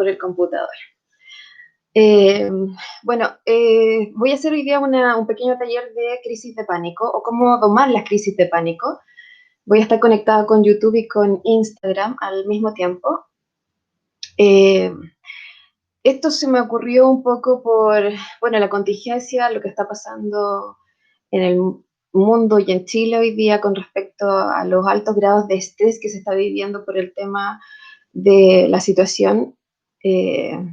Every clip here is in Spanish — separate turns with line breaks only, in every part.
por el computador. Eh, Voy a hacer hoy día un pequeño taller de crisis de pánico o cómo domar las crisis de pánico. Voy a estar conectada con YouTube y con Instagram al mismo tiempo. Eh, Esto se me ocurrió un poco por, bueno, la contingencia, lo que está pasando en el mundo y en Chile hoy día con respecto a los altos grados de estrés que se está viviendo por el tema de la situación,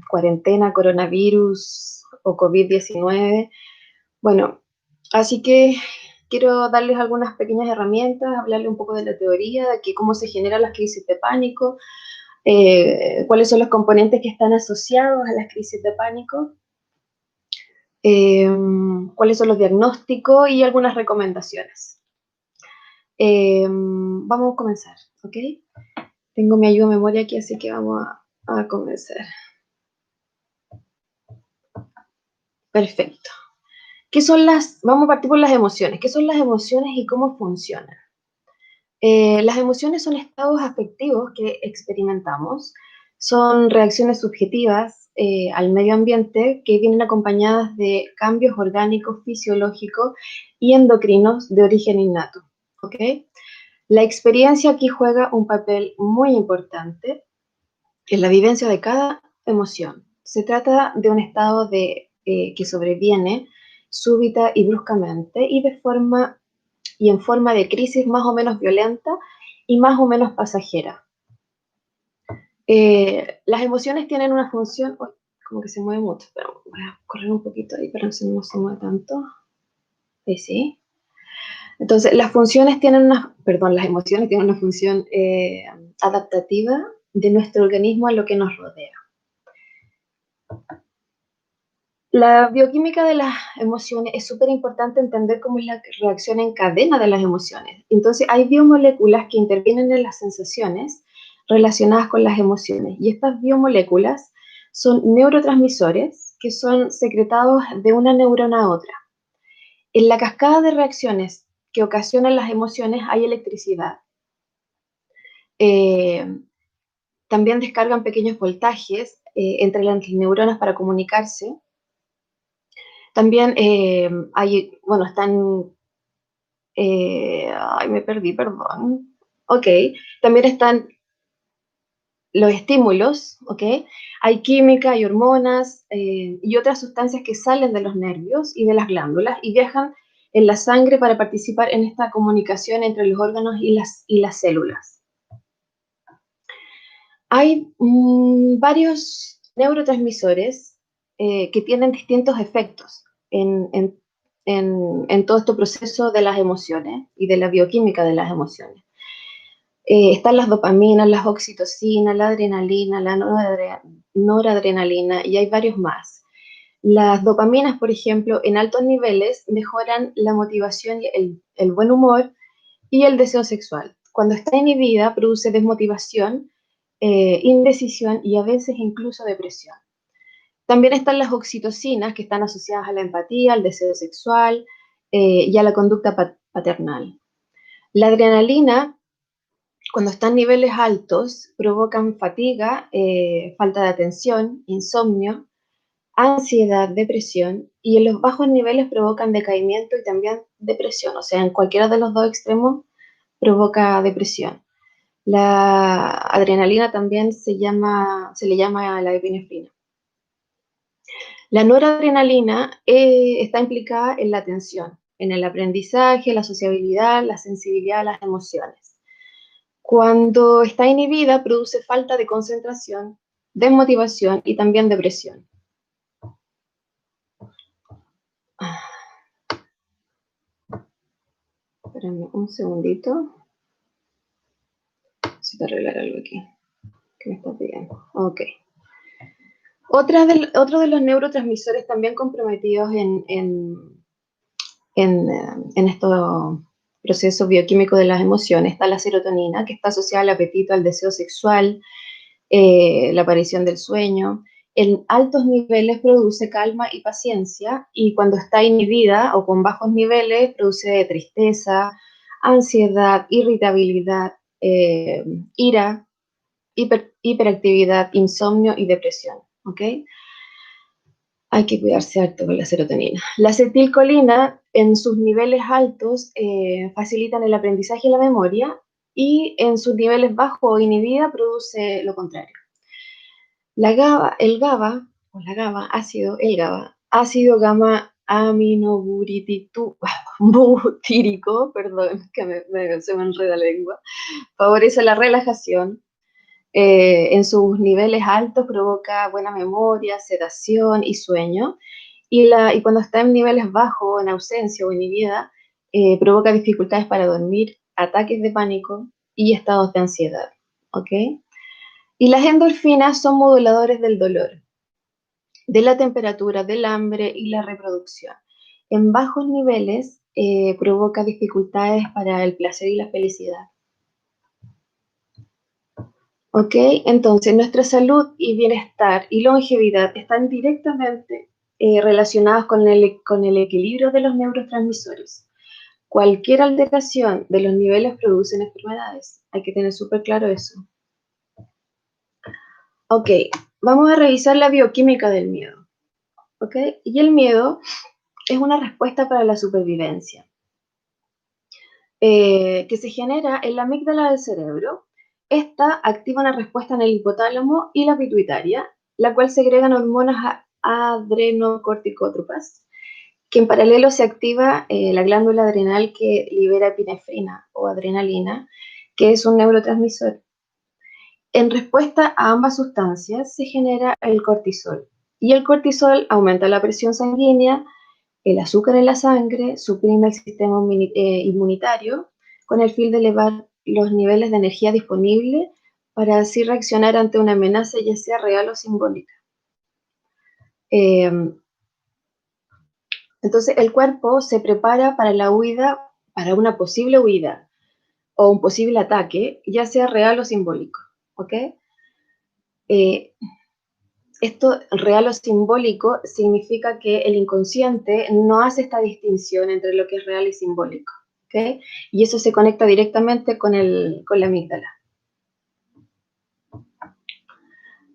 cuarentena, coronavirus o COVID-19. Bueno, así que quiero darles algunas pequeñas herramientas, hablarles un poco de la teoría, de que cómo se generan las crisis de pánico, cuáles son los componentes que están asociados a las crisis de pánico, eh, cuáles son los diagnósticos y algunas recomendaciones. Vamos a comenzar, ¿ok? Tengo mi ayuda de memoria aquí, así que vamos a comenzar. Perfecto. Vamos a partir por las emociones. ¿Qué son las emociones y cómo funcionan? Las emociones son estados afectivos que experimentamos, son reacciones subjetivas al medio ambiente que vienen acompañadas de cambios orgánicos, fisiológicos y endocrinos de origen innato, ¿ok? La experiencia aquí juega un papel muy importante en la vivencia de cada emoción. Se trata de un estado que sobreviene súbita y bruscamente y en forma de crisis más o menos violenta y más o menos pasajera. Las emociones tienen una función, uy, como que se mueve mucho, pero voy a correr un poquito ahí para que no se mueva tanto. Ahí sí. Entonces, las emociones tienen una función adaptativa de nuestro organismo a lo que nos rodea. La bioquímica de las emociones es súper importante entender cómo es la reacción en cadena de las emociones. Entonces, hay biomoléculas que intervienen en las sensaciones relacionadas con las emociones. Y estas biomoléculas son neurotransmisores que son secretados de una neurona a otra. En la cascada de reacciones que ocasionan las emociones hay electricidad. Eh, También descargan pequeños voltajes entre las neuronas para comunicarse. También ay, me perdí, perdón. Ok, también están los estímulos, ok. Hay química, hay hormonas y otras sustancias que salen de los nervios y de las glándulas y viajan en la sangre para participar en esta comunicación entre los órganos y las células. Hay varios neurotransmisores que tienen distintos efectos en todo este proceso de las emociones y de la bioquímica de las emociones. Están las dopaminas, las oxitocinas, la adrenalina, la noradrenalina y hay varios más. Las dopaminas, por ejemplo, en altos niveles mejoran la motivación, el buen humor y el deseo sexual. Cuando está inhibida, produce desmotivación, indecisión y a veces incluso depresión. También están las oxitocinas, que están asociadas a la empatía, al deseo sexual y a la conducta paternal. La adrenalina, cuando están en niveles altos, provocan fatiga, falta de atención, insomnio, ansiedad, depresión, y en los bajos niveles provocan decaimiento y también depresión. O sea, en cualquiera de los dos extremos provoca depresión. La adrenalina también se le llama la epinefrina. La noradrenalina está implicada en la atención, en el aprendizaje, la sociabilidad, la sensibilidad a las emociones. Cuando está inhibida, produce falta de concentración, desmotivación y también depresión. Espérame un segundito. Necesito arreglar algo aquí. ¿Qué me está pidiendo? Ok. Otro de los neurotransmisores también comprometidos en estos procesos bioquímicos de las emociones está la serotonina, que está asociada al apetito, al deseo sexual, la aparición del sueño. En altos niveles produce calma y paciencia, y cuando está inhibida o con bajos niveles produce tristeza, ansiedad, irritabilidad, ira, hiperactividad, insomnio y depresión, ¿ok? Hay que cuidarse harto con la serotonina. La acetilcolina, en sus niveles altos, facilitan el aprendizaje y la memoria, y en sus niveles bajos o inhibida produce lo contrario. El GABA, ácido gamma aminobutírico, perdón, que se me enreda la lengua, favorece la relajación. En sus niveles altos provoca buena memoria, sedación y sueño. Y cuando está en niveles bajos, en ausencia o inhibida, provoca dificultades para dormir, ataques de pánico y estados de ansiedad. ¿Ok? Y las endorfinas son moduladores del dolor, de la temperatura, del hambre y la reproducción. En bajos niveles provoca dificultades para el placer y la felicidad. ¿Ok? Entonces, nuestra salud y bienestar y longevidad están directamente relacionadas con el equilibrio de los neurotransmisores. Cualquier alteración de los niveles producen enfermedades. Hay que tener súper claro eso. Ok, vamos a revisar la bioquímica del miedo. ¿Ok? Y el miedo es una respuesta para la supervivencia, que se genera en la amígdala del cerebro. Esta activa una respuesta en el hipotálamo y la pituitaria, la cual segregan hormonas adrenocorticótropas, que en paralelo se activa la glándula adrenal que libera epinefrina o adrenalina, que es un neurotransmisor. En respuesta a ambas sustancias se genera el cortisol, y el cortisol aumenta la presión sanguínea, el azúcar en la sangre, suprime el sistema inmunitario con el fin de elevar los niveles de energía disponible para así reaccionar ante una amenaza, ya sea real o simbólica. Entonces el cuerpo se prepara para la huida, para una posible huida o un posible ataque, ya sea real o simbólico. ¿Ok? Esto real o simbólico significa que el inconsciente no hace esta distinción entre lo que es real y simbólico, ¿ok? Y eso se conecta directamente con la amígdala.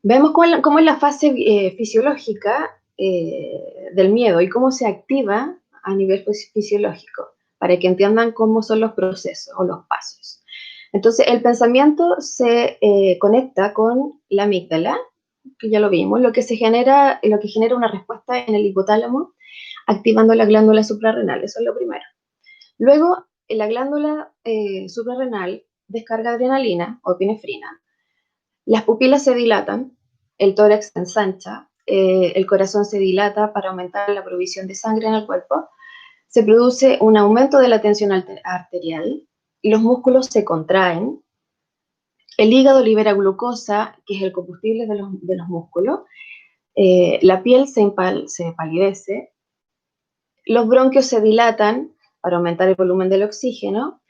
Vemos cómo es la fase fisiológica del miedo y cómo se activa a nivel fisiológico, para que entiendan cómo son los procesos o los pasos. Entonces, el pensamiento se conecta con la amígdala, que ya lo vimos, lo que genera una respuesta en el hipotálamo, activando la glándula suprarrenal. Eso es lo primero. Luego, la glándula suprarrenal descarga adrenalina o epinefrina, las pupilas se dilatan, el tórax se ensancha, el corazón se dilata para aumentar la provisión de sangre en el cuerpo, se produce un aumento de la tensión arterial, los músculos se contraen, el hígado libera glucosa, que es el combustible de los músculos, la piel se empalidece, los bronquios se dilatan para aumentar el volumen del oxígeno,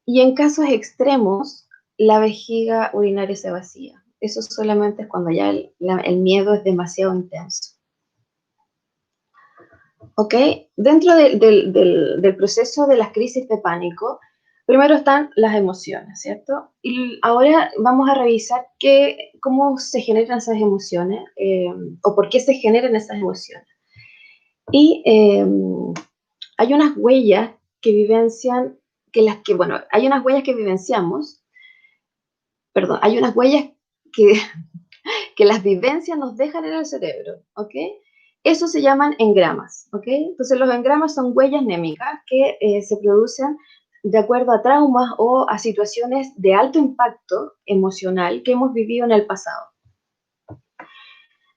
y en casos extremos, la vejiga urinaria se vacía. Eso solamente es cuando ya el miedo es demasiado intenso. ¿Ok? Dentro del proceso de las crisis de pánico, primero están las emociones, ¿cierto? Y ahora vamos a revisar cómo se generan esas emociones o por qué se generan esas emociones. Y hay unas huellas que vivencian, hay unas huellas que vivenciamos, perdón, hay unas huellas que las vivencias nos dejan en el cerebro, ¿ok? Eso se llaman engramas, ¿ok? Entonces los engramas son huellas némicas que se producen de acuerdo a traumas o a situaciones de alto impacto emocional que hemos vivido en el pasado.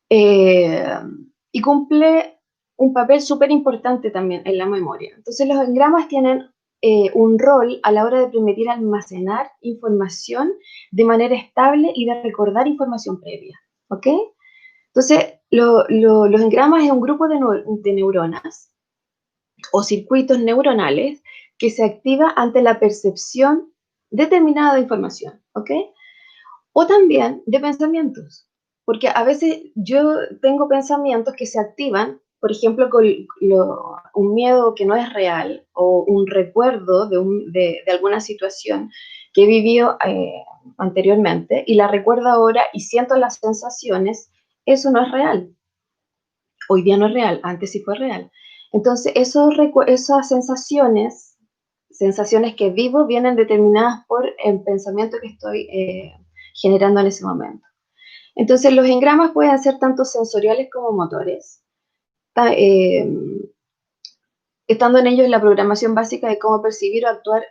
Y cumple un papel súper importante también en la memoria. Entonces los engramas tienen un rol a la hora de permitir almacenar información de manera estable y de recordar información previa, ¿ok? Entonces, los engramas es un grupo de neuronas o circuitos neuronales que se activa ante la percepción determinada de información, ¿ok? O también de pensamientos, porque a veces yo tengo pensamientos que se activan, por ejemplo, con un miedo que no es real o un recuerdo de alguna situación que he vivido anteriormente y la recuerdo ahora y siento las sensaciones, eso no es real. Hoy día no es real, antes sí fue real. Entonces, esas sensaciones que vivo, vienen determinadas por el pensamiento que estoy generando en ese momento. Entonces, los engramas pueden ser tanto sensoriales como motores, eh, estando en ellos la programación básica de cómo percibir o actuar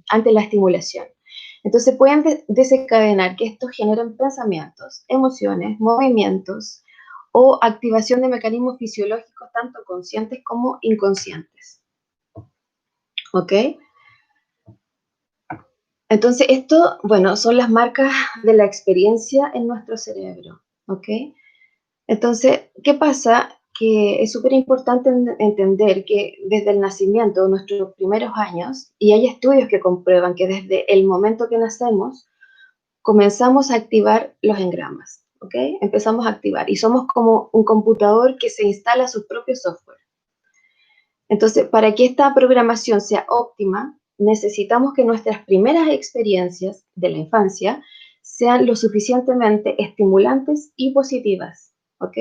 ante la estimulación. Entonces, pueden desencadenar que estos generen pensamientos, emociones, movimientos o activación de mecanismos fisiológicos tanto conscientes como inconscientes. ¿Ok? Entonces, esto, bueno, son las marcas de la experiencia en nuestro cerebro. ¿Ok? Entonces, ¿qué pasa? Que es súper importante entender que desde el nacimiento, nuestros primeros años, y hay estudios que comprueban que desde el momento que nacemos, comenzamos a activar los engramas, ¿ok? Empezamos a activar y somos como un computador que se instala su propio software. Entonces, para que esta programación sea óptima, necesitamos que nuestras primeras experiencias de la infancia sean lo suficientemente estimulantes y positivas, ¿ok?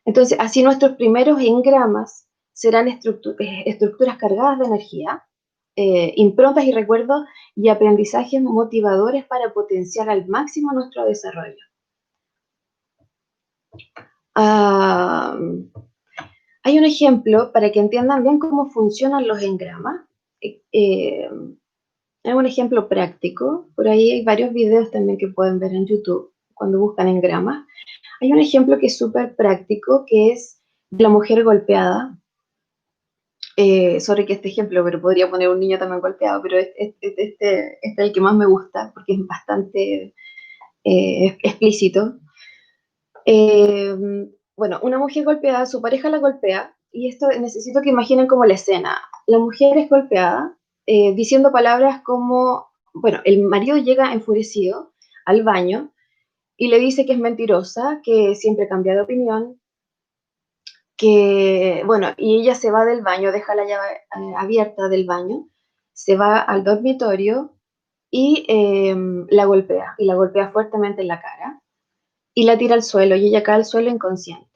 Entonces, así nuestros primeros engramas serán estructuras cargadas de energía, improntas y recuerdos y aprendizajes motivadores para potenciar al máximo nuestro desarrollo. Ah, hay un ejemplo para que entiendan bien cómo funcionan los engramas. Es un ejemplo práctico. Por ahí hay varios videos también que pueden ver en YouTube cuando buscan engramas. Hay un ejemplo que es súper práctico, que es la mujer golpeada. Sorry que este ejemplo, pero podría poner un niño también golpeado, pero este es el que más me gusta porque es bastante explícito. Eh, bueno, una mujer golpeada, su pareja la golpea, y esto necesito que imaginen como la escena. La mujer es golpeada, diciendo palabras como, bueno, el marido llega enfurecido al baño y le dice que es mentirosa, que siempre cambia de opinión, que, bueno, y ella se va del baño, deja la llave abierta del baño, se va al dormitorio y y la golpea fuertemente en la cara, y la tira al suelo, y ella cae al suelo inconsciente.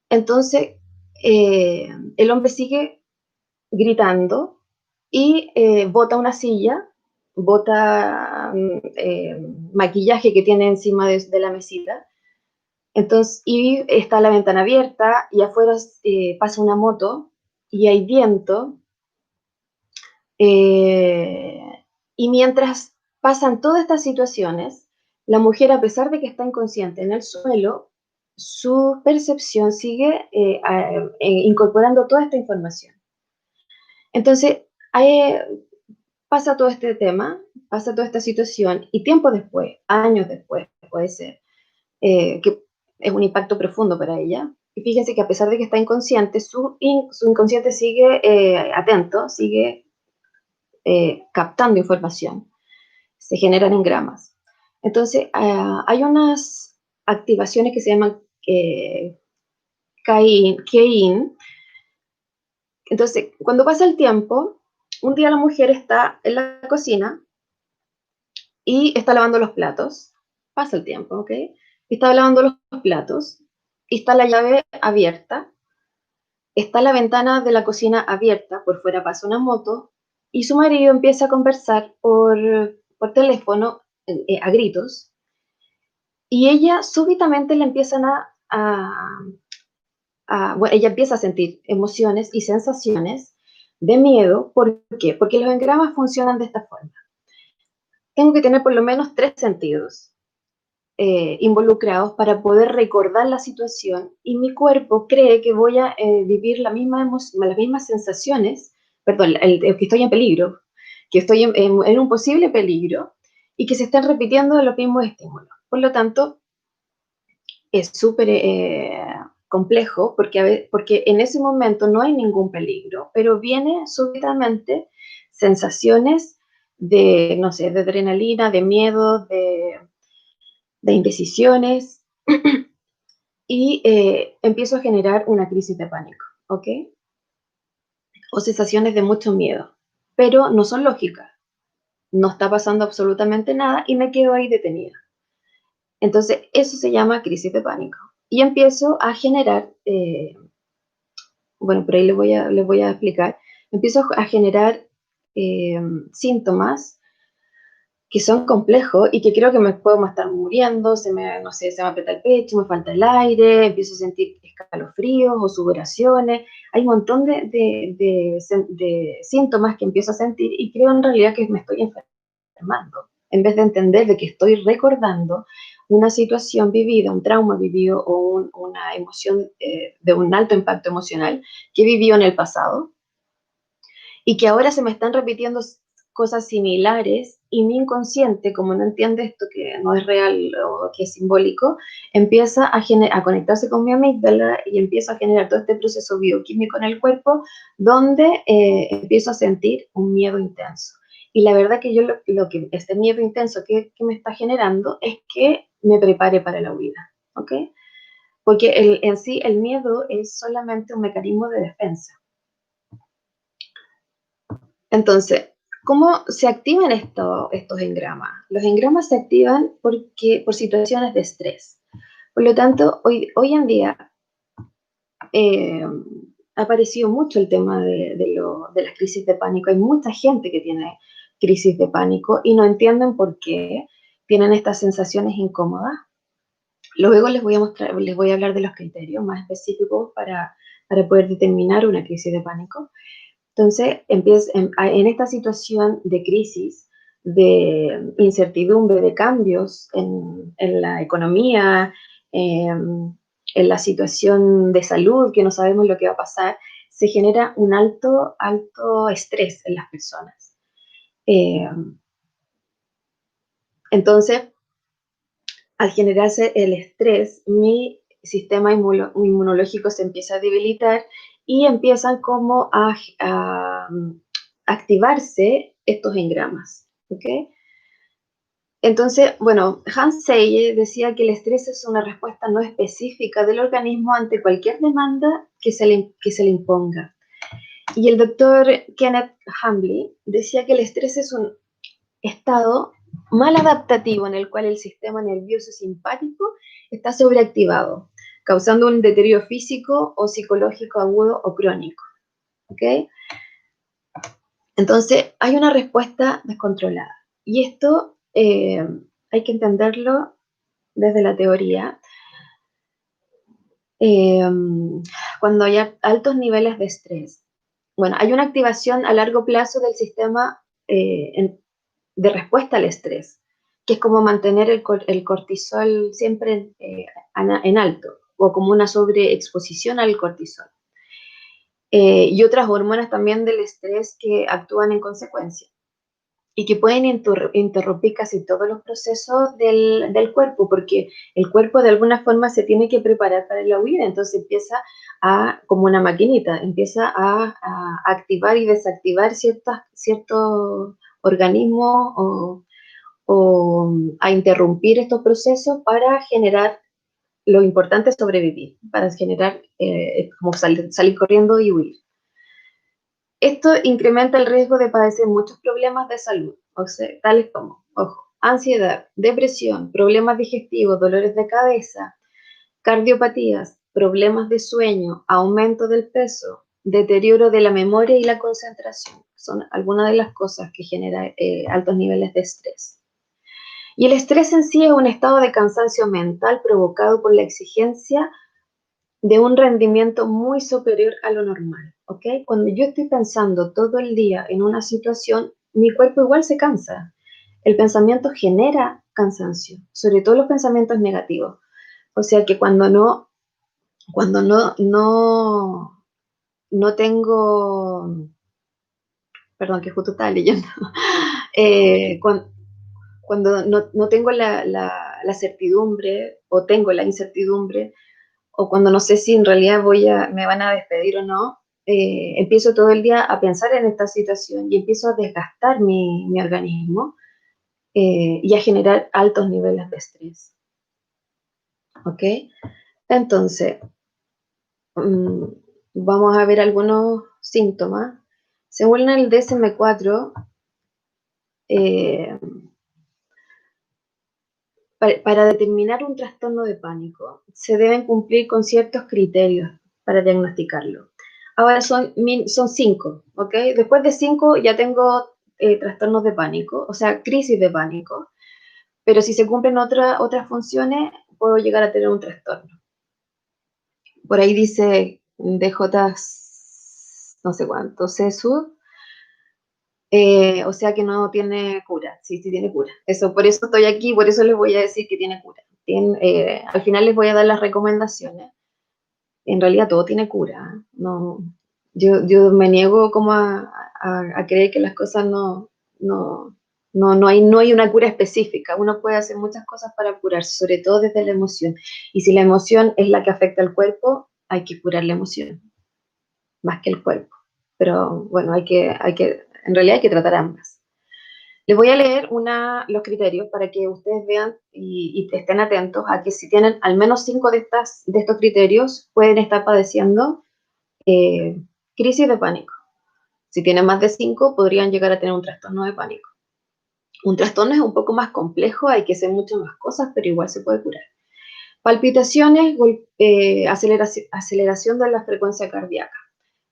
Entonces, el hombre sigue gritando y bota una silla, bota maquillaje que tiene encima de la mesita. Entonces, y está la ventana abierta y afuera pasa una moto y hay viento. eh, y mientras pasan todas estas situaciones, la mujer, a pesar de que está inconsciente en el suelo, su percepción sigue incorporando toda esta información. Entonces, eh, pasa todo este tema, pasa toda esta situación y tiempo después, años después, puede ser, que es un impacto profundo para ella. Y fíjense que a pesar de que está inconsciente, su inconsciente sigue atento, sigue captando información. Se generan engramas. Entonces, hay unas activaciones que se llaman Key-in. Entonces, cuando pasa el tiempo, un día la mujer está en la cocina y está lavando los platos. Pasa el tiempo, ¿ok? Está lavando los platos y está la llave abierta, está la ventana de la cocina abierta, por fuera pasa una moto y su marido empieza a conversar por teléfono a gritos y ella súbitamente le empiezan bueno, ella empieza a sentir emociones y sensaciones de miedo. ¿Por qué? Porque los engramas funcionan de esta forma. Tengo que tener por lo menos 3 sentidos involucrados para poder recordar la situación y mi cuerpo cree que voy a vivir las mismas sensaciones, perdón, que estoy en peligro, que estoy en un posible peligro y que se están repitiendo los mismos estímulos. Por lo tanto, es súper complejo porque en ese momento no hay ningún peligro, pero viene súbitamente sensaciones de, no sé, de adrenalina, de miedo, de indecisiones y empiezo a generar una crisis de pánico, ¿ok? O sensaciones de mucho miedo, pero no son lógicas. no está pasando absolutamente nada y me quedo ahí detenida. Entonces, eso se llama crisis de pánico. Y empiezo a generar, bueno, por ahí les voy a explicar, empiezo a generar eh, síntomas que son complejos y que creo que me puedo estar muriendo, no sé, se me aprieta el pecho, me falta el aire, empiezo a sentir escalofríos o sudoraciones. Hay un montón de síntomas que empiezo a sentir y creo en realidad que me estoy enfermando, en vez de entender de que estoy recordando una situación vivida, un trauma vivido o una emoción de un alto impacto emocional que vivió en el pasado y que ahora se me están repitiendo cosas similares y mi inconsciente, como no entiende esto que no es real o que es simbólico, empieza a conectarse con mi amígdala y empieza a generar todo este proceso bioquímico en el cuerpo donde empiezo a sentir un miedo intenso. Y la verdad que yo lo que este miedo intenso que me está generando es que me prepare para la huida, ¿ok? Porque en sí el miedo es solamente un mecanismo de defensa. Entonces, ¿cómo se activan estos engramas? Los engramas se activan por situaciones de estrés. Por lo tanto, hoy en día eh, ha aparecido mucho el tema de las crisis de pánico. Hay mucha gente que tiene crisis de pánico y no entienden por qué tienen estas sensaciones incómodas. Luego les voy a hablar de los criterios más específicos para poder determinar una crisis de pánico. Entonces, en esta situación de crisis, de incertidumbre, de cambios en la economía, en la situación de salud, que no sabemos lo que va a pasar, se genera un alto estrés en las personas. Eh, entonces, al generarse el estrés, mi sistema inmunológico se empieza a debilitar y empiezan como a activarse estos engramas. ¿Okay? Entonces, bueno, Hans Selye decía que el estrés es una respuesta no específica del organismo ante cualquier demanda que se le imponga. Y el doctor Kenneth Hambley decía que el estrés es un estado mal adaptativo en el cual el sistema nervioso simpático está sobreactivado, causando un deterioro físico o psicológico agudo o crónico. ¿Okay? Entonces, hay una respuesta descontrolada. Y esto hay que entenderlo desde la teoría. Eh, Cuando hay altos niveles de estrés, bueno, hay una activación a largo plazo del sistema de respuesta al estrés, que es como mantener el cortisol siempre en alto, o como una sobreexposición al cortisol. Y otras hormonas también del estrés que actúan en consecuencia y que pueden interrumpir casi todos los procesos del cuerpo, porque el cuerpo de alguna forma se tiene que preparar para la huida, entonces empieza como una maquinita, empieza a activar y desactivar ciertos organismos o a interrumpir estos procesos para generar lo importante es sobrevivir, para generar como salir corriendo y huir. Esto incrementa el riesgo de padecer muchos problemas de salud, o sea, tales como, ojo, ansiedad, depresión, problemas digestivos, dolores de cabeza, cardiopatías, problemas de sueño, aumento del peso, deterioro de la memoria y la concentración. Son algunas de las cosas que generan altos niveles de estrés. Y el estrés en sí es un estado de cansancio mental provocado por la exigencia de un rendimiento muy superior a lo normal, ¿ok? Cuando yo estoy pensando todo el día en una situación, mi cuerpo igual se cansa. El pensamiento genera cansancio, sobre todo los pensamientos negativos. O sea que cuando no tengo, perdón, que justo estaba leyendo, cuando no tengo la certidumbre o tengo la incertidumbre, o cuando no sé si en realidad me van a despedir o no, empiezo todo el día a pensar en esta situación y empiezo a desgastar mi organismo y a generar altos niveles de estrés. ¿Ok? Entonces, mmm, vamos a ver algunos síntomas. Según el DSM-4, eh, para determinar un trastorno de pánico, se deben cumplir con ciertos criterios para diagnosticarlo. Ahora son 5, ¿ok? Después de 5 ya tengo trastornos de pánico, o sea, crisis de pánico, pero si se cumplen otras funciones, puedo llegar a tener un trastorno. Por ahí dice DJ, no sé cuánto, CSUD, o sea que no tiene cura, sí, sí tiene cura. Eso, por eso estoy aquí, por eso les voy a decir que tiene cura. Al final les voy a dar las recomendaciones. En realidad todo tiene cura. ¿Eh? No, yo me niego como a creer que las cosas no, no hay una cura específica. Uno puede hacer muchas cosas para curarse, sobre todo desde la emoción. Y si la emoción es la que afecta al cuerpo, hay que curar la emoción, más que el cuerpo. Pero bueno, en realidad hay que tratar ambas. Les voy a leer los criterios para que ustedes vean y estén atentos a que si tienen al menos 5 de estos criterios, pueden estar padeciendo eh, crisis de pánico. Si tienen más de 5, podrían llegar a tener un trastorno de pánico. Un trastorno es un poco más complejo, hay que hacer muchas más cosas, pero igual se puede curar. Palpitaciones, aceleración de la frecuencia cardíaca,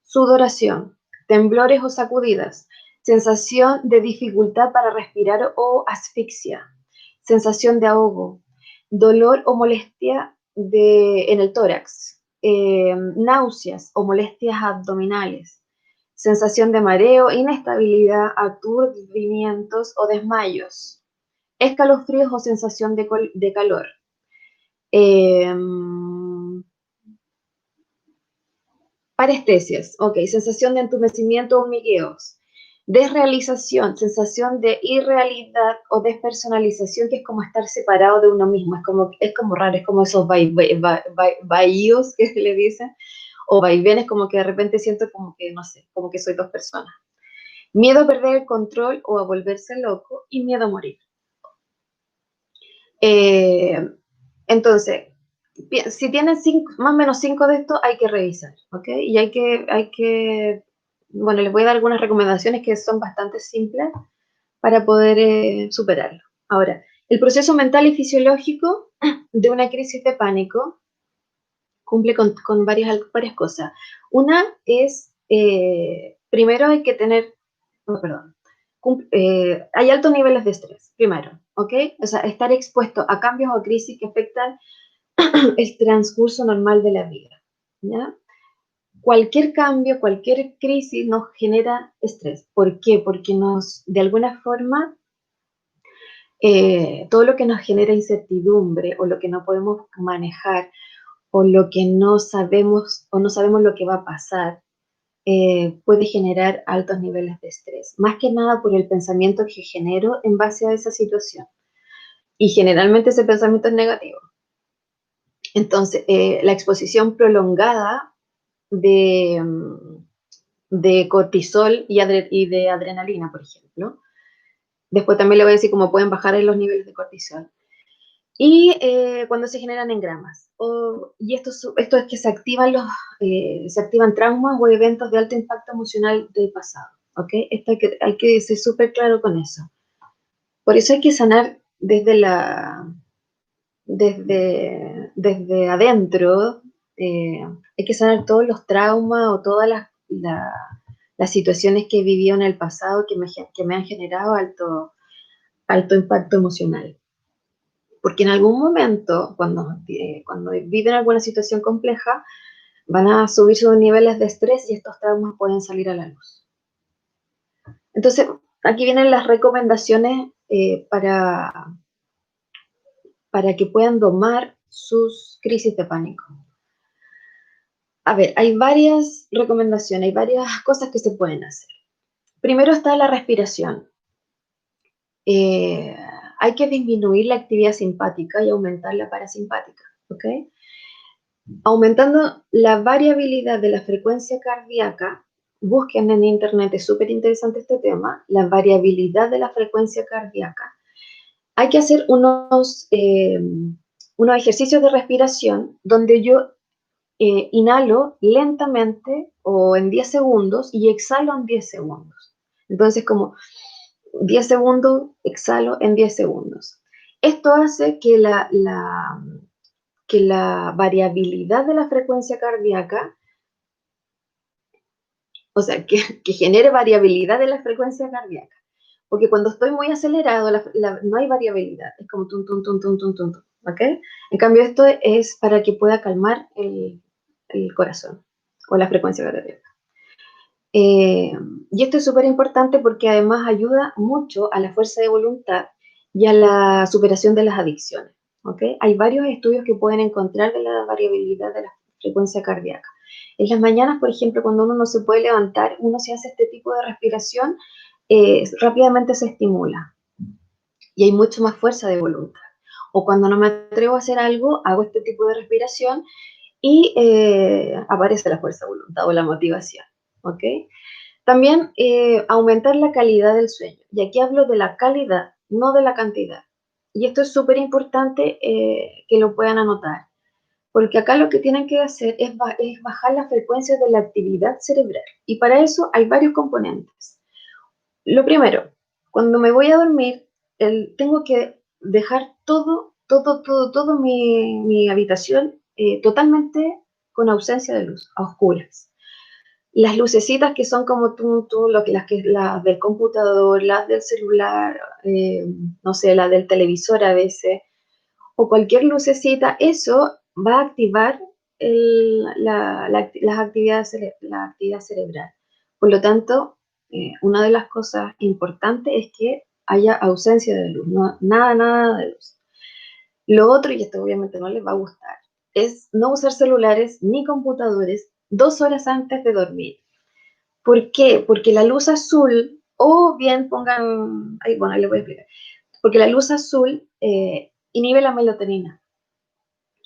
sudoración, temblores o sacudidas, sensación de dificultad para respirar o asfixia, sensación de ahogo, dolor o molestia en el tórax, náuseas o molestias abdominales, sensación de mareo, inestabilidad, aturdimientos o desmayos, escalofríos o sensación de calor. Eh, Parestesias, ok, sensación de entumecimiento o hormigueos. Desrealización, sensación de irrealidad o despersonalización, que es como estar separado de uno mismo, es como raro, es como esos vaivíos que se le dicen, o vaivenes, como que de repente siento como que, no sé, como que soy dos personas. Miedo a perder el control o a volverse loco y miedo a morir. Eh, entonces, si tienen más o menos 5 de estos, hay que revisar, ¿ok? Y bueno, les voy a dar algunas recomendaciones que son bastante simples para poder superarlo. Ahora, el proceso mental y fisiológico de una crisis de pánico cumple con varias cosas. Una es, primero hay que tener, oh, perdón, hay altos niveles de estrés, primero, ¿ok? O sea, estar expuesto a cambios o crisis que afectan el transcurso normal de la vida, ¿ya? Cualquier cambio, cualquier crisis nos genera estrés. ¿Por qué? Porque de alguna forma, todo lo que nos genera incertidumbre o lo que no podemos manejar o lo que no sabemos o no sabemos lo que va a pasar, puede generar altos niveles de estrés. Más que nada por el pensamiento que genero en base a esa situación. Y generalmente ese pensamiento es negativo. Entonces, la exposición prolongada de, de cortisol y de adrenalina, por ejemplo. Después también le voy a decir cómo pueden bajar los niveles de cortisol. Y cuando se generan engramas. Y esto es que se activan traumas o eventos de alto impacto emocional del pasado. ¿Ok? Esto hay que ser súper claro con eso. Por eso hay que sanar desde adentro, hay que sanar todos los traumas o todas las situaciones que he vivido en el pasado que me han generado alto impacto emocional. Porque en algún momento, cuando viven alguna situación compleja, van a subir sus niveles de estrés y estos traumas pueden salir a la luz. Entonces, aquí vienen las recomendaciones para que puedan domar sus crisis de pánico. A ver, hay varias recomendaciones, hay varias cosas que se pueden hacer. Primero está la respiración. Eh, Hay que disminuir la actividad simpática y aumentar la parasimpática, ¿ok? Aumentando la variabilidad de la frecuencia cardíaca, busquen en internet, es súper interesante este tema, la variabilidad de la frecuencia cardíaca. Hay que hacer unos ejercicios de respiración donde yo inhalo lentamente o en 10 segundos y exhalo en 10 segundos. Entonces, como 10 segundos, exhalo en 10 segundos. Esto hace que que la variabilidad de la frecuencia cardíaca, o sea, que genere variabilidad de la frecuencia cardíaca. Porque cuando estoy muy acelerado, no hay variabilidad, es como tum, tum, tum, tum, tum, tum, tum, ¿ok? En cambio, esto es para que pueda calmar el corazón o la frecuencia cardíaca. Eh, y esto es súper importante porque además ayuda mucho a la fuerza de voluntad y a la superación de las adicciones, ¿ok? Hay varios estudios que pueden encontrar de la variabilidad de la frecuencia cardíaca. En las mañanas, por ejemplo, cuando uno no se puede levantar, uno se hace este tipo de respiración, rápidamente se estimula y hay mucho más fuerza de voluntad. O cuando no me atrevo a hacer algo, hago este tipo de respiración y aparece la fuerza de voluntad o la motivación, ¿ok? También aumentar la calidad del sueño. Y aquí hablo de la calidad, no de la cantidad. Y esto es súper importante que lo puedan anotar, porque acá lo que tienen que hacer es bajar la frecuencia de la actividad cerebral. Y para eso hay varios componentes. Lo primero, cuando me voy a dormir, tengo que dejar todo mi habitación totalmente con ausencia de luz, a oscuras. Las lucecitas que son como las del computador, las del celular, no sé, la del televisor a veces, o cualquier lucecita, eso va a activar la actividad cerebral. Por lo tanto, una de las cosas importantes es que haya ausencia de luz, nada de luz. Lo otro, y esto obviamente no les va a gustar, es no usar celulares ni computadores 2 horas antes de dormir. ¿Por qué? Porque la luz azul, o bien pongan, bueno, ahí le voy a explicar, porque la luz azul inhibe la melatonina,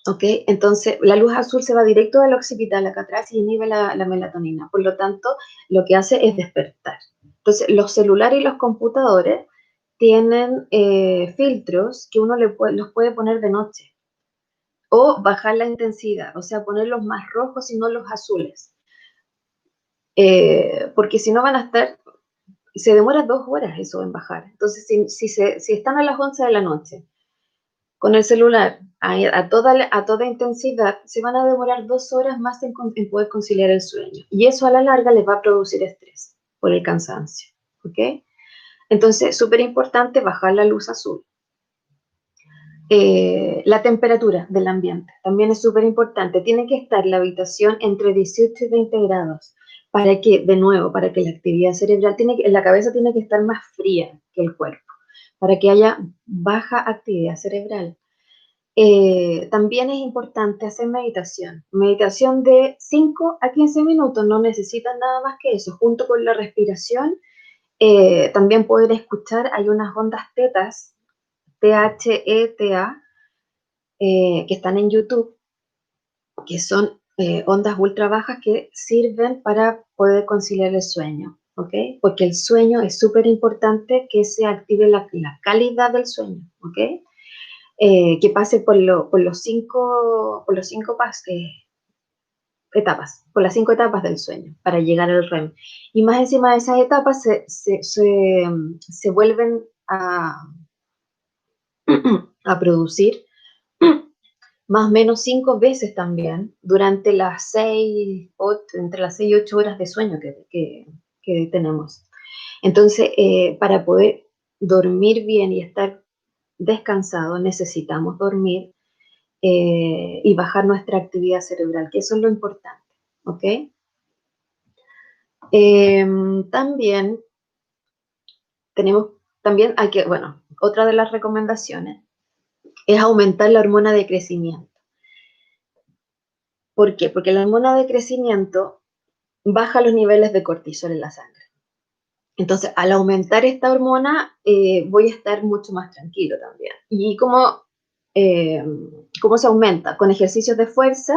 ¿ok? Entonces, la luz azul se va directo al occipital acá atrás y inhibe la melatonina, por lo tanto, lo que hace es despertar. Entonces, los celulares y los computadores tienen filtros que uno los puede poner de noche, o bajar la intensidad, o sea, ponerlos más rojos y no los azules, porque si no van a estar se demora 2 horas eso en bajar. Entonces, si están a las 11 de la noche con el celular a toda intensidad, se van a demorar 2 horas más en poder conciliar el sueño. Y eso a la larga les va a producir estrés por el cansancio. ¿Ok? Entonces, súper importante bajar la luz azul. La temperatura del ambiente también es súper importante. Tiene que estar la habitación entre 18 y 20 grados para que, de nuevo, para que la actividad cerebral, la cabeza tiene que estar más fría que el cuerpo, para que haya baja actividad cerebral. También es importante hacer meditación. Meditación de 5 a 15 minutos, no necesitan nada más que eso, junto con la respiración. También poder escuchar, hay unas ondas tetas, THETA, que están en YouTube, que son ondas ultra bajas que sirven para poder conciliar el sueño, ¿ok? Porque el sueño es súper importante que se active la calidad del sueño, ¿ok? Que pase por las 5 etapas del sueño para llegar al REM. Y más encima de esas etapas se vuelven a producir más o menos 5 veces también durante entre las 6 y 8 horas de sueño que tenemos. Entonces, para poder dormir bien y estar descansado, necesitamos dormir y bajar nuestra actividad cerebral, que eso es lo importante, ¿ok? También bueno, otra de las recomendaciones es aumentar la hormona de crecimiento. ¿Por qué? Porque la hormona de crecimiento baja los niveles de cortisol en la sangre. Entonces, al aumentar esta hormona, voy a estar mucho más tranquilo también. ¿Y cómo se aumenta? Con ejercicios de fuerza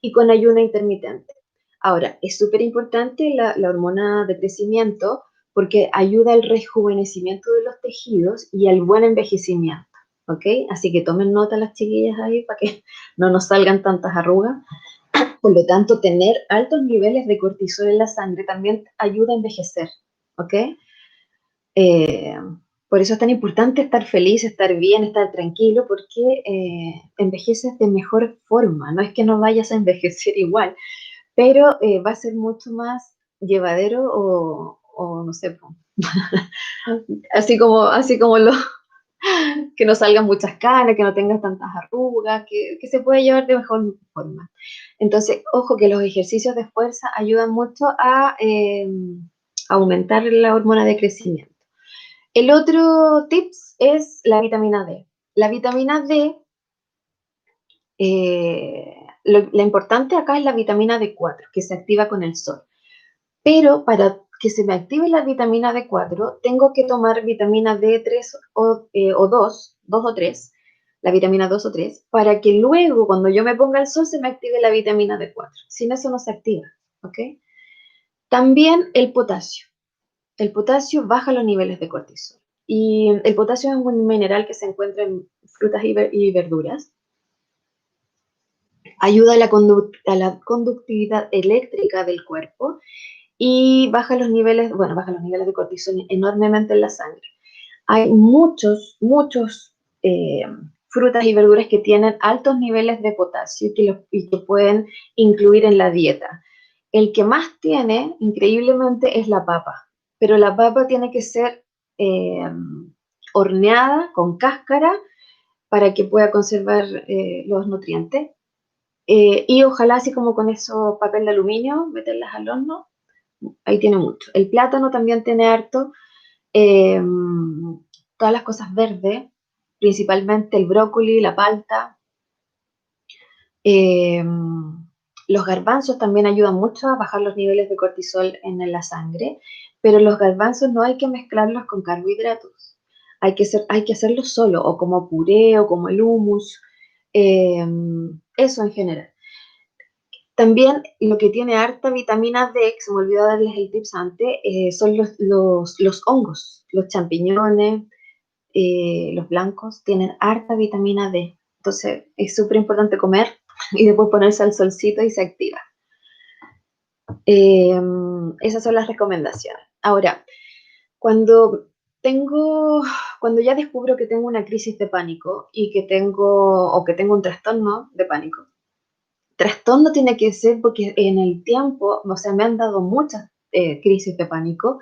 y con ayuno intermitente. Ahora, es súper importante la hormona de crecimiento porque ayuda al rejuvenecimiento de los tejidos y al buen envejecimiento. ¿Ok? Así que tomen nota las chiquillas ahí para que no nos salgan tantas arrugas. Por lo tanto, tener altos niveles de cortisol en la sangre también ayuda a envejecer, ¿ok? Eh, por eso es tan importante estar feliz, estar bien, estar tranquilo, porque envejeces de mejor forma. No es que no vayas a envejecer igual, pero va a ser mucho más llevadero o no sé, así como lo, que no salgan muchas canas, que no tengas tantas arrugas, que se puede llevar de mejor forma. Entonces, ojo que los ejercicios de fuerza ayudan mucho a aumentar la hormona de crecimiento. El otro tips es la vitamina D. La vitamina D, la importante acá es la vitamina D4, que se activa con el sol. Pero para que se me active la vitamina D4, tengo que tomar vitamina D3 o 2 o 3, la vitamina 2 o 3, para que luego, cuando yo me ponga al sol, se me active la vitamina D4. Sin eso no se activa, ¿ok? También el potasio. El potasio baja los niveles de cortisol. Y el potasio es un mineral que se encuentra en frutas y verduras. Ayuda a la conductividad eléctrica del cuerpo y baja los niveles de cortisol enormemente en la sangre. Hay muchos eh, frutas y verduras que tienen altos niveles de potasio y que pueden incluir en la dieta. El que más tiene, increíblemente, es la papa, pero la papa tiene que ser eh, horneada con cáscara para que pueda conservar los nutrientes. Y ojalá así como con eso papel de aluminio, meterlas al horno, ahí tiene mucho. El plátano también tiene harto, eh, todas las cosas verdes, principalmente el brócoli, la palta. eh, los garbanzos también ayudan mucho a bajar los niveles de cortisol en la sangre, pero los garbanzos no hay que mezclarlos con carbohidratos. Hay que hacerlo solo, o como puré, o como el hummus, eh, eso en general. También lo que tiene harta vitamina D, que se me olvidó darles el tips antes, son los hongos, los champiñones, los blancos, tienen harta vitamina D. Entonces es súper importante comer y después ponerse al solcito y se activa. Eh, Esas son las recomendaciones. Ahora, cuando tengo, cuando ya descubro que tengo una crisis de pánico o que tengo un trastorno de pánico, trastorno tiene que ser porque en el tiempo, o sea, me han dado muchas crisis de pánico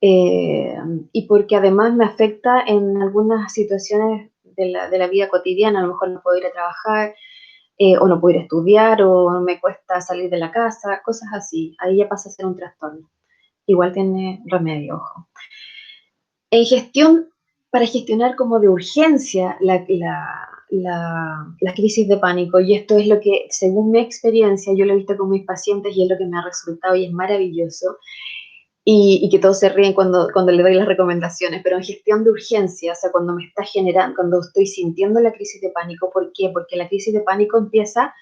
eh, y porque además me afecta en algunas situaciones de la vida cotidiana, a lo mejor no puedo ir a trabajar o no puedo ir a estudiar o me cuesta salir de la casa, cosas así, ahí ya pasa a ser un trastorno. Igual tiene remedio, ojo. En gestión, para gestionar como de urgencia la crisis de pánico, y esto es lo que, según mi experiencia, yo lo he visto con mis pacientes y es lo que me ha resultado y es maravilloso, y que todos se ríen cuando le doy las recomendaciones, pero en gestión de urgencia, o sea, cuando me está generando, cuando estoy sintiendo la crisis de pánico, ¿por qué? Porque la crisis de pánico empieza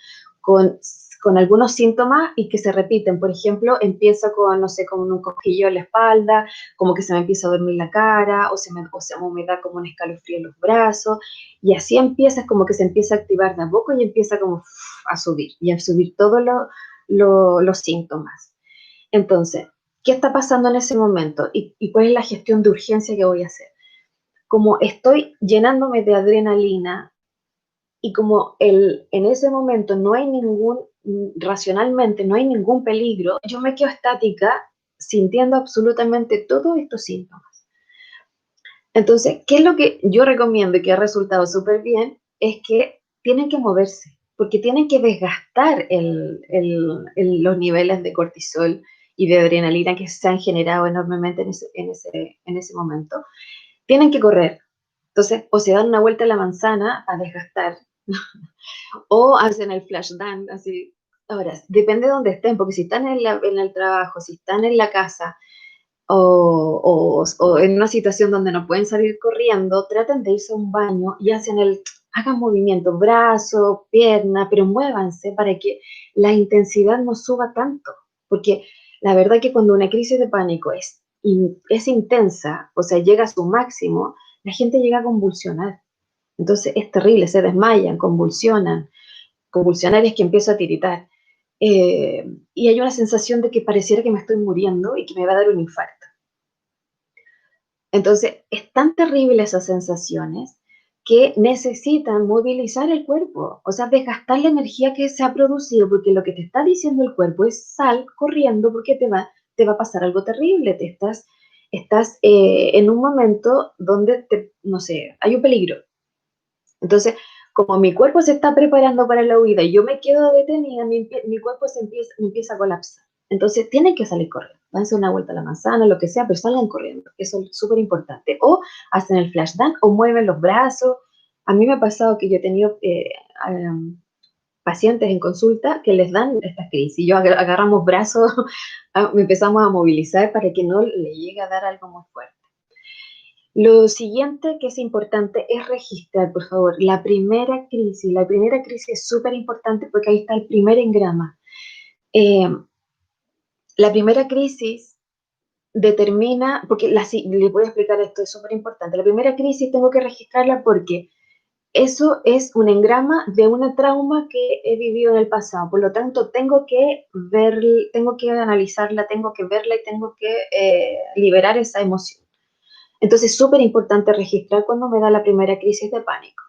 con, con algunos síntomas y que se repiten. Por ejemplo, empieza con, no sé, con un cosquillo en la espalda, como que se me empieza a dormir la cara, o me da como un escalofrío en los brazos, y así empieza, es como que se empieza a activar de a poco y empieza como a subir, y a subir todos los síntomas. Entonces, ¿qué está pasando en ese momento? ¿Y cuál es la gestión de urgencia que voy a hacer? Como estoy llenándome de adrenalina y como en ese momento no hay racionalmente no hay ningún peligro, yo me quedo estática sintiendo absolutamente todos estos síntomas. Entonces, ¿qué es lo que yo recomiendo y que ha resultado súper bien? Es que tienen que moverse, porque tienen que desgastar los niveles de cortisol y de adrenalina que se han generado enormemente en ese momento. Tienen que correr. Entonces, o se dan una vuelta a la manzana a desgastar, o hacen el flash dance, así. Ahora, depende de dónde estén, porque si están en el trabajo, si están en la casa, o en una situación donde no pueden salir corriendo, traten de irse a un baño y hagan movimiento, brazo, pierna, pero muévanse para que la intensidad no suba tanto, porque la verdad que cuando una crisis de pánico es intensa, o sea, llega a su máximo, la gente llega a convulsionar. Entonces es terrible, se desmayan, convulsionan. Convulsionar es que empiezo a tiritar. Y hay una sensación de que pareciera que me estoy muriendo y que me va a dar un infarto. Entonces, es tan terrible esas sensaciones que necesitan movilizar el cuerpo, o sea, desgastar la energía que se ha producido, porque lo que te está diciendo el cuerpo es sal corriendo porque te va a pasar algo terrible, estás en un momento donde, no sé, hay un peligro. Entonces, como mi cuerpo se está preparando para la huida y yo me quedo detenida, mi cuerpo me empieza a colapsar. Entonces, tienen que salir corriendo. Danse una vuelta a la manzana, lo que sea, pero salgan corriendo. Eso es súper importante. O hacen el flash dance o mueven los brazos. A mí me ha pasado que yo he tenido pacientes en consulta que les dan estas crisis. Y yo agarramos brazos, empezamos a movilizar para que no le llegue a dar algo muy fuerte. Lo siguiente que es importante es registrar, por favor, la primera crisis. La primera crisis es súper importante porque ahí está el primer engrama. Eh, la primera crisis determina, porque le voy a explicar esto, es súper importante. La primera crisis tengo que registrarla porque eso es un engrama de una trauma que he vivido en el pasado. Por lo tanto, tengo que analizarla, tengo que verla y tengo que liberar esa emoción. Entonces, es súper importante registrar cuando me da la primera crisis de pánico.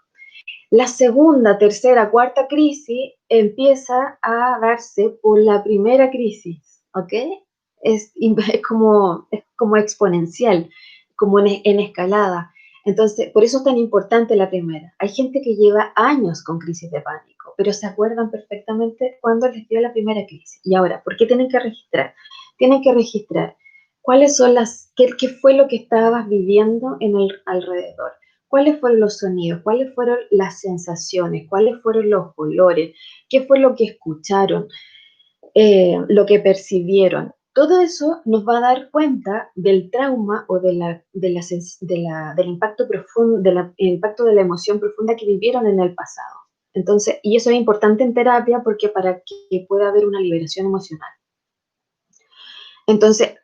La segunda, tercera, cuarta crisis empieza a darse por la primera crisis, ¿ok? Es como exponencial, como en escalada. Entonces, por eso es tan importante la primera. Hay gente que lleva años con crisis de pánico, pero se acuerdan perfectamente cuando les dio la primera crisis. Y ahora, ¿por qué tienen que registrar? Tienen que registrar qué fue lo que estabas viviendo en el alrededor, cuáles fueron los sonidos, cuáles fueron las sensaciones, cuáles fueron los olores, qué fue lo que escucharon, lo que percibieron. Todo eso nos va a dar cuenta del trauma o del impacto profundo, del impacto de la emoción profunda que vivieron en el pasado. Entonces, y eso es importante en terapia porque para que pueda haber una liberación emocional. Entonces,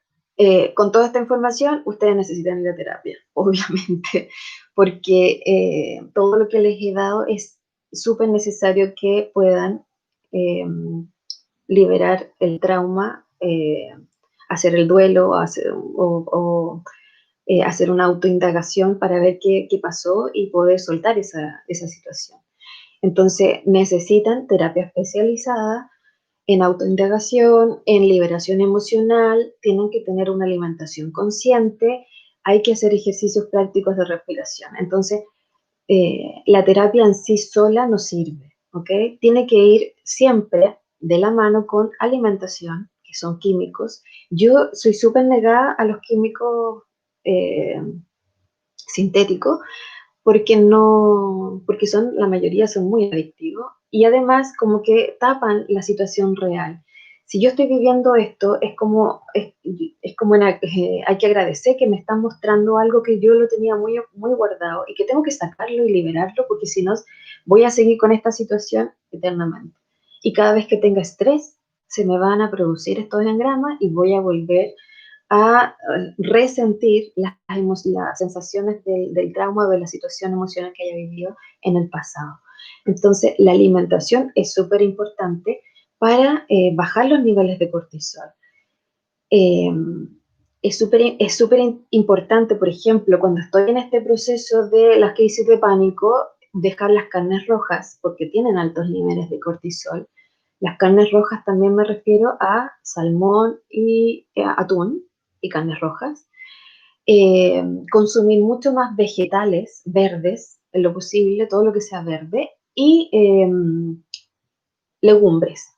con toda esta información, ustedes necesitan ir a terapia, obviamente, porque todo lo que les he dado es súper necesario que puedan eh, liberar el trauma, hacer el duelo, hacer una autoindagación para ver qué pasó y poder soltar esa situación. Entonces, necesitan terapia especializada en autoindagación, en liberación emocional, tienen que tener una alimentación consciente, hay que hacer ejercicios prácticos de respiración. Entonces, la terapia en sí sola no sirve, ¿ok? Tiene que ir siempre de la mano con alimentación, que son químicos. Yo soy súper negada a los químicos eh, sintéticos porque no, porque la mayoría son muy adictivos y además como que tapan la situación real. Si yo estoy viviendo esto, es como hay que agradecer que me están mostrando algo que yo lo tenía muy, muy guardado y que tengo que sacarlo y liberarlo porque si no voy a seguir con esta situación eternamente. Y cada vez que tenga estrés, se me van a producir estos engramas y voy a volver a resentir las sensaciones del trauma o de la situación emocional que haya vivido en el pasado. Entonces, la alimentación es súper importante para bajar los niveles de cortisol. Eh, es súper importante, por ejemplo, cuando estoy en este proceso de las crisis de pánico, dejar las carnes rojas porque tienen altos niveles de cortisol. Las carnes rojas también me refiero a salmón y atún y carnes rojas. Consumir mucho más vegetales verdes en lo posible, todo lo que sea verde, y legumbres,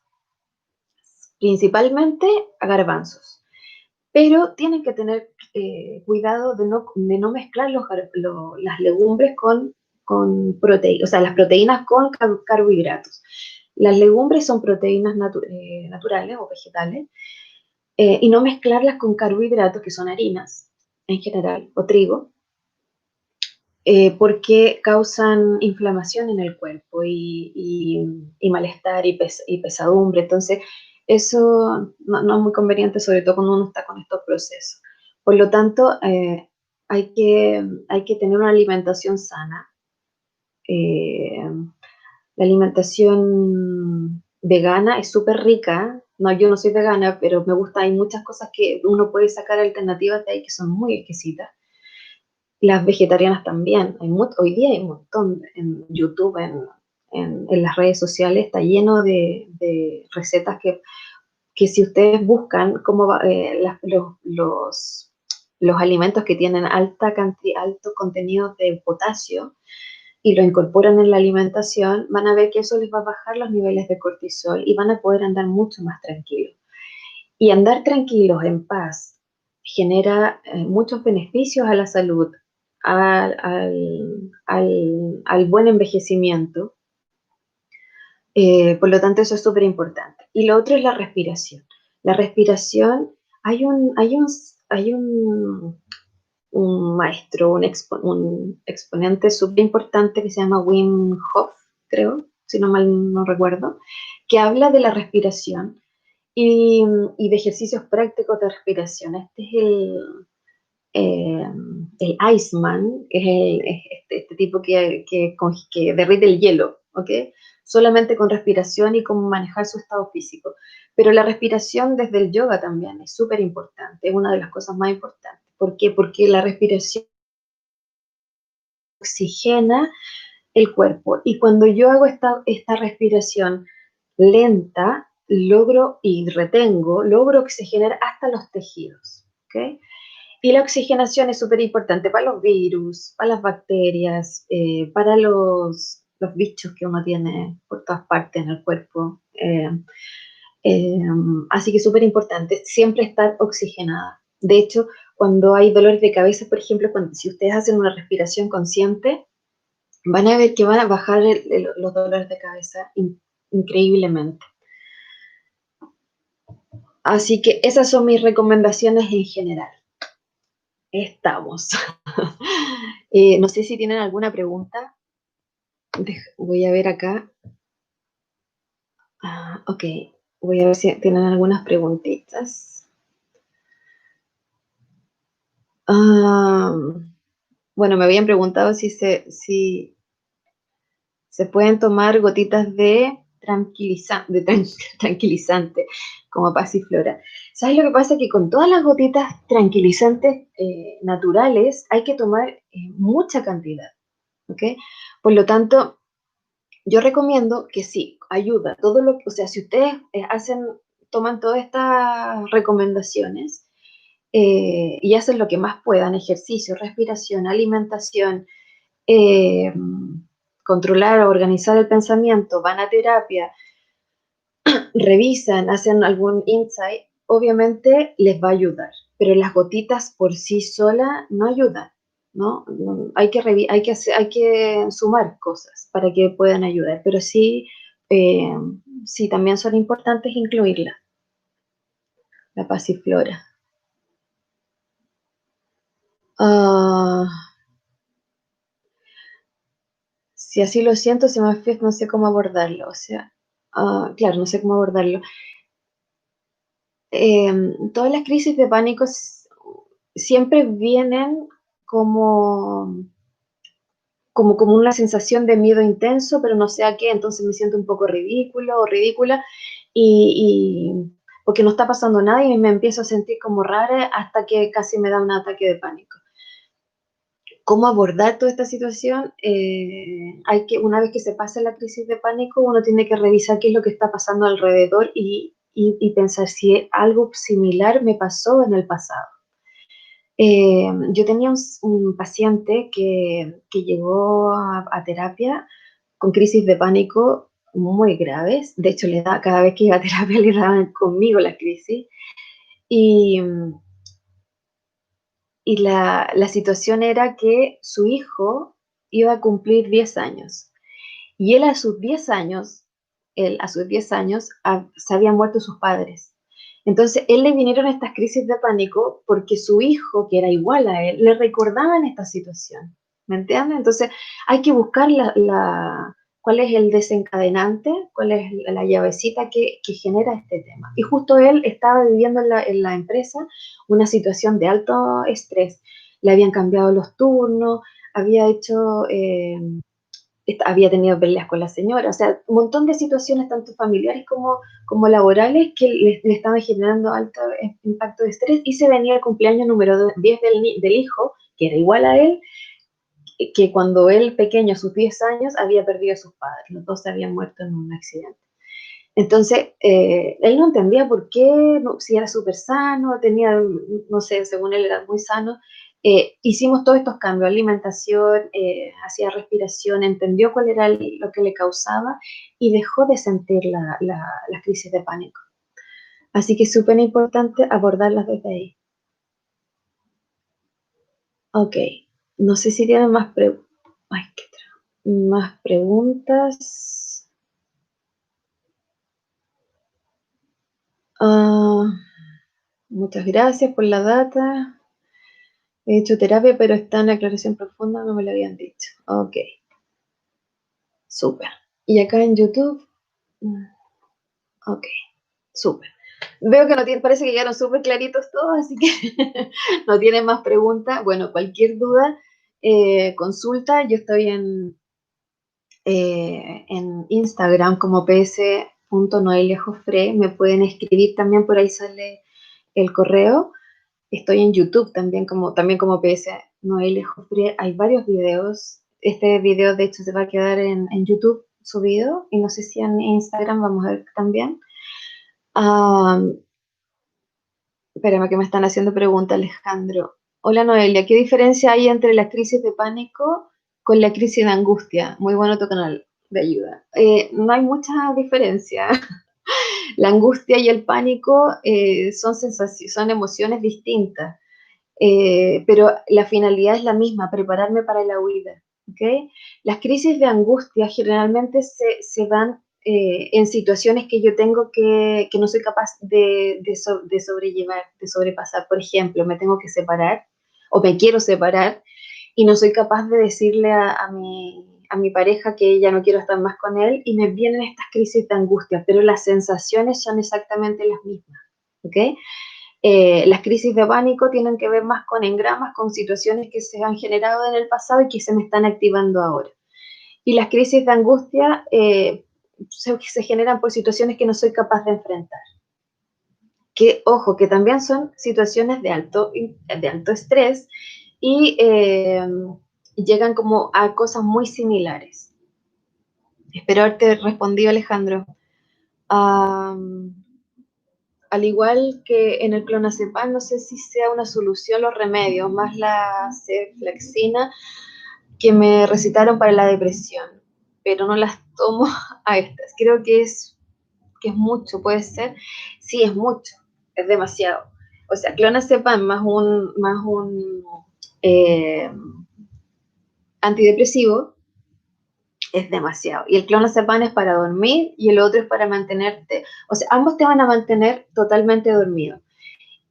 principalmente garbanzos. Pero tienen que tener cuidado de no mezclar las legumbres con proteínas, o sea, las proteínas con carbohidratos. Las legumbres son proteínas naturales o vegetales, y no mezclarlas con carbohidratos, que son harinas en general, o trigo, porque causan inflamación en el cuerpo y malestar y pesadumbre. Entonces, eso no es muy conveniente, sobre todo cuando uno está con estos procesos. Por lo tanto, hay que tener una alimentación sana. Eh, la alimentación vegana es súper rica. No, yo no soy vegana, pero me gusta, hay muchas cosas que uno puede sacar alternativas de ahí que son muy exquisitas. Las vegetarianas también. Hoy día hay un montón en YouTube, en las redes sociales, está lleno de recetas que si ustedes buscan cómo los alimentos que tienen alto contenido de potasio y lo incorporan en la alimentación, van a ver que eso les va a bajar los niveles de cortisol y van a poder andar mucho más tranquilos. Y andar tranquilos, en paz, genera muchos beneficios a la salud, al buen envejecimiento. Por lo tanto, eso es súper importante. Y lo otro es la respiración. La respiración, hay un maestro, un exponente súper importante que se llama Wim Hof, creo, si no mal no recuerdo, que habla de la respiración y, y de ejercicios prácticos de respiración. Este es eh, el Iceman, que es este tipo que derrite el hielo, ¿ok? Solamente con respiración y cómo manejar su estado físico. Pero la respiración desde el yoga también es súper importante, es una de las cosas más importantes. ¿Por qué? Porque la respiración oxigena el cuerpo. Y cuando yo hago esta respiración lenta, logro oxigenar hasta los tejidos. ¿Ok? Y la oxigenación es súper importante para los virus, para las bacterias, para los bichos que uno tiene por todas partes en el cuerpo. Eh, Así que es súper importante siempre estar oxigenada. De hecho, cuando hay dolores de cabeza, por ejemplo, si ustedes hacen una respiración consciente, van a ver que van a bajar los dolores de cabeza increíblemente. Así que esas son mis recomendaciones en general. Estamos. No sé si tienen alguna pregunta. Voy a ver acá. Ok, voy a ver si tienen algunas preguntitas. Ah, bueno, me habían preguntado si se pueden tomar gotitas de tranquilizante, como pasiflora. ¿Sabes lo que pasa? Que con todas las gotitas tranquilizantes naturales hay que tomar mucha cantidad, ¿ok? Por lo tanto, yo recomiendo que sí, ayuda. O sea, si ustedes toman todas estas recomendaciones y hacen lo que más puedan, ejercicio, respiración, alimentación, eh, controlar o organizar el pensamiento, van a terapia, revisan, hacen algún insight, obviamente les va a ayudar, pero las gotitas por sí solas no ayudan, ¿no? Hay que sumar cosas para que puedan ayudar, pero eh, sí también son importantes incluirla, la pasiflora. Ah, si así lo siento, si me fijo, no sé cómo abordarlo, o sea, claro, no sé cómo abordarlo. Todas las crisis de pánico siempre vienen como, como una sensación de miedo intenso, pero no sé a qué, entonces me siento un poco ridículo o ridícula porque no está pasando nada y me empiezo a sentir como rara hasta que casi me da un ataque de pánico. ¿Cómo abordar toda esta situación? Una vez que se pasa la crisis de pánico, uno tiene que revisar qué es lo que está pasando alrededor y pensar si algo similar me pasó en el pasado. Yo tenía un paciente que llegó a terapia con crisis de pánico muy graves. De hecho, cada vez que iba a terapia le daban conmigo las crisis. Y, y la situación era que su hijo iba a cumplir 10 años. Y él a sus 10 años se habían muerto sus padres. Entonces, él le vinieron estas crisis de pánico porque su hijo, que era igual a él, le recordaban esta situación. ¿Me entiendes? Entonces, hay que buscar cuál es el desencadenante, cuál es la llavecita que genera este tema. Y justo él estaba viviendo en la empresa una situación de alto estrés. Le habían cambiado los turnos, había tenido peleas con la señora, o sea, un montón de situaciones, tanto familiares como laborales, que le estaban generando alto impacto de estrés y se venía el cumpleaños número 10 del hijo, que era igual a él, que cuando él pequeño, a sus 10 años, había perdido a sus padres. Los dos se habían muerto en un accidente. Entonces, él no entendía por qué, no, si era súper sano, tenía, no sé, según él era muy sano. Hicimos todos estos cambios, alimentación, hacía respiración, entendió cuál era lo que le causaba y dejó de sentir la crisis de pánico. Así que es súper importante abordarlas desde ahí. Ok, no sé si tienen más preguntas. Ah, muchas gracias por la data. He hecho terapia, pero está en aclaración profunda, no me lo habían dicho. Ok, súper. Y acá en YouTube, ok, súper. Veo que no tiene, parece que quedaron súper claritos todos, así que no tienen más preguntas. Bueno, cualquier duda, consulta. Yo estoy en Instagram como ps.noeliajofre. Me pueden escribir también, por ahí sale el correo. Estoy en YouTube también como PS Noelia Jofre. Hay varios videos. Este video, de hecho, se va a quedar en YouTube subido. Y no sé si en Instagram vamos a ver también. Espérame que me están haciendo preguntas, Alejandro. Hola, Noelia. ¿Qué diferencia hay entre la crisis de pánico con la crisis de angustia? Muy bueno tu canal de ayuda. No hay mucha diferencia. La angustia y el pánico son emociones distintas. Pero la finalidad es la misma, prepararme para la huida. ¿Okay? Las crisis de angustia generalmente se dan en situaciones que yo tengo que no soy capaz de sobrellevar, de sobrepasar. Por ejemplo, me tengo que separar o me quiero separar y no soy capaz de decirle a mi pareja que ya no quiero estar más con él y me vienen estas crisis de angustia, pero las sensaciones son exactamente las mismas. ¿Okay? Las crisis de pánico tienen que ver más con engramas, con situaciones que se han generado en el pasado y que se me están activando ahora. Y las crisis de angustia se generan por situaciones que no soy capaz de enfrentar. Que, ojo, que también son situaciones de alto estrés y llegan como a cosas muy similares. Espero haberte respondido, Alejandro. Al igual que en el clonazepam, no sé si sea una solución los remedios, más la ceflexina que me recetaron para la depresión, pero no las tomo a estas. Creo que es mucho, puede ser. Sí, es mucho, es demasiado. O sea, clonazepam más un eh, antidepresivo es demasiado. Y el clonazepam es para dormir y el otro es para mantenerte, o sea, ambos te van a mantener totalmente dormido.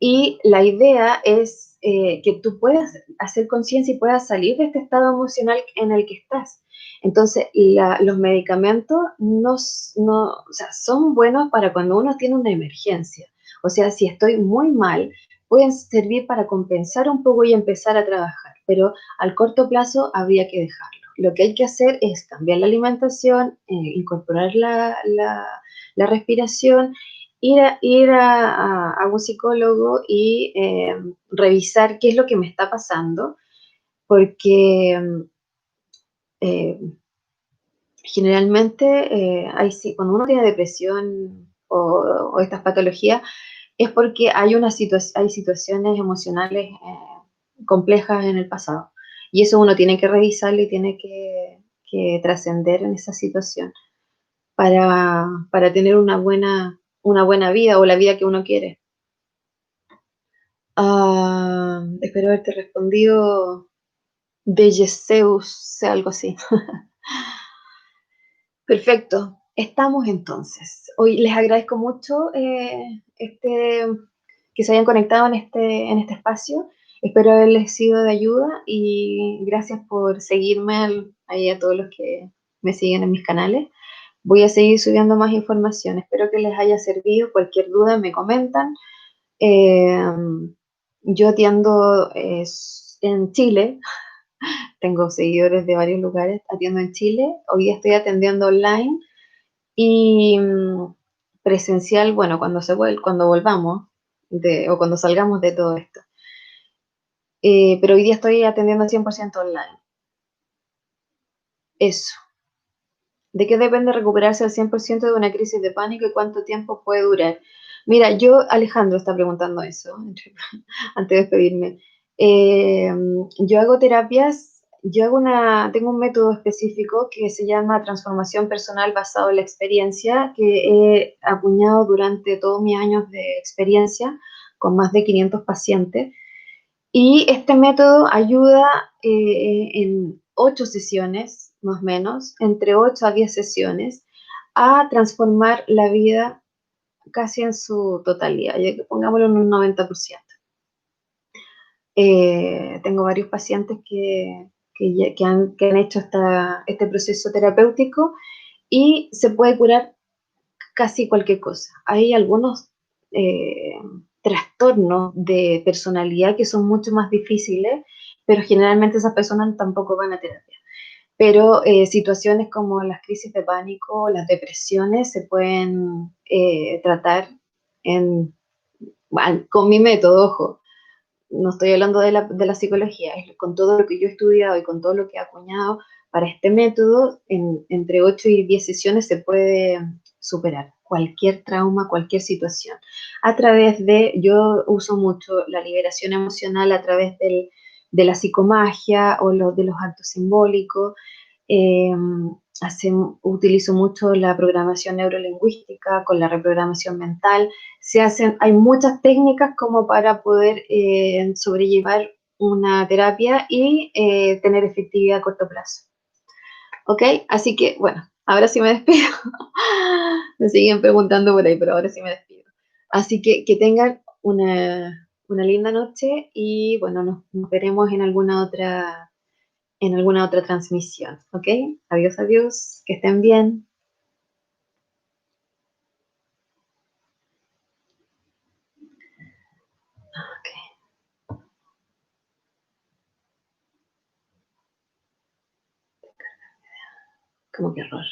Y la idea es que tú puedas hacer conciencia y puedas salir de este estado emocional en el que estás. Entonces, los medicamentos o sea, son buenos para cuando uno tiene una emergencia. O sea, si estoy muy mal, pueden servir para compensar un poco y empezar a trabajar, pero al corto plazo habría que dejarlo. Lo que hay que hacer es cambiar la alimentación, incorporar la respiración, ir a un psicólogo y revisar qué es lo que me está pasando, porque eh, generalmente cuando uno tiene depresión o estas patologías, es porque hay situaciones emocionales complejas en el pasado. Y eso uno tiene que revisarlo y tiene que trascender en esa situación para tener una buena vida o la vida que uno quiere. Espero haberte respondido de Yeseus, algo así. Perfecto, estamos entonces. Hoy les agradezco mucho que se hayan conectado en este espacio. Espero haberles sido de ayuda y gracias por seguirme ahí a todos los que me siguen en mis canales. Voy a seguir subiendo más información. Espero que les haya servido. Cualquier duda me comentan. Eh, yo atiendo en Chile, tengo seguidores de varios lugares, atiendo en Chile, hoy día estoy atendiendo online y presencial, bueno, cuando volvamos o cuando salgamos de todo esto. pero hoy día estoy atendiendo al 100% online. Eso. ¿De qué depende recuperarse al 100% de una crisis de pánico y cuánto tiempo puede durar? Mira, Alejandro está preguntando eso, antes de despedirme. Eh, yo hago terapias, tengo un método específico que se llama transformación personal basado en la experiencia, que he acuñado durante todos mis años de experiencia con más de 500 pacientes. Y este método ayuda en 8 sesiones, más o menos, entre 8 a 10 sesiones, a transformar la vida casi en su totalidad, ya que pongámoslo en un 90%. Tengo varios pacientes que han hecho este proceso terapéutico y se puede curar casi cualquier cosa. Hay algunos eh, trastornos de personalidad que son mucho más difíciles, pero generalmente esas personas tampoco van a terapia. Pero situaciones como las crisis de pánico, las depresiones, se pueden tratar bueno, con mi método, ojo. No estoy hablando de la psicología, es con todo lo que yo he estudiado y con todo lo que he acuñado para este método, entre 8 y 10 sesiones se puede superar cualquier trauma, cualquier situación. Yo uso mucho la liberación emocional a través de la psicomagia o de los actos simbólicos. Eh, Utilizo mucho la programación neurolingüística con la reprogramación mental. Hay muchas técnicas como para poder sobrellevar una terapia y tener efectividad a corto plazo. ¿Ok? Así que, bueno, ahora sí me despido. Me siguen preguntando por ahí, pero ahora sí me despido. Así que tengan una linda noche y, bueno, nos veremos en alguna otra transmisión. ¿Ok? Adiós, adiós. Que estén bien. Ok. Como que error.